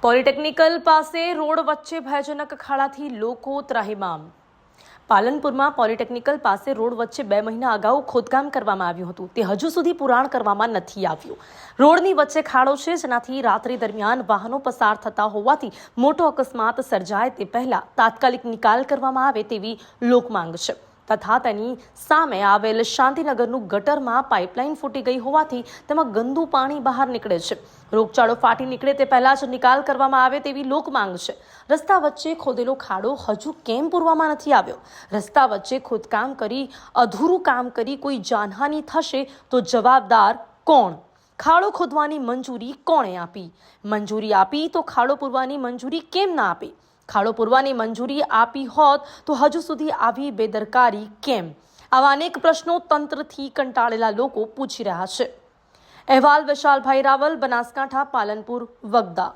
પોલિટેકનિકલ પાસે રોડ વચ્ચે ભયજનક ખાડાથી લોકો ત્રાહિમામ। પાલનપુરમાં પોલિટેકનિકલ પાસે રોડ વચ્ચે 2 મહિના અગાઉ ખોદકામ કરવામાં આવ્યું હતું, તે હજુ સુધી પુરાણ કરવામાં નથી આવ્યું। રોડની વચ્ચે ખાડો છે, જેનાથી રાત્રિ દરમિયાન વાહનો પસાર થતા હોવાથી મોટો અકસ્માત સર્જાય તે પહેલા તાત્કાલિક નિકાલ કરવામાં આવે તેવી લોકમાંગ છે। તથા તેની સામે આવેલ શાંતિનગરનું ગટરમાં પાઇપલાઇન ફૂટી ગઈ હોવાથી તેમાં ગંદુ પાણી બહાર નીકળે છે। રોગચાળો ફાટી નીકળે તે પહેલા જ નિકાલ કરવામાં આવે તેવી લોકમાંગ છે। રસ્તા વચ્ચે ખોદેલો ખાડો હજુ કેમ પૂરવામાં નથી આવ્યો? રસ્તા વચ્ચે ખોદકામ કરી અધૂરું કામ કરી કોઈ જાનહાનિ થશે તો જવાબદાર કોણ? ખાડો ખોદવાની મંજૂરી કોણે આપી? મંજૂરી આપી તો ખાડો પૂરવાની મંજૂરી કેમ ના આપી? ખાડો પૂરવાની મંજૂરી આપી હોત તો હજુ સુધી આવી બેદરકારી કેમ? આવા અનેક પ્રશ્નો તંત્રથી કંટાળેલા લોકો પૂછી રહ્યા છે। અહેવાલ વિશાલભાઈ રાવલ, બનાસકાંઠા, પાલનપુર, વગદા।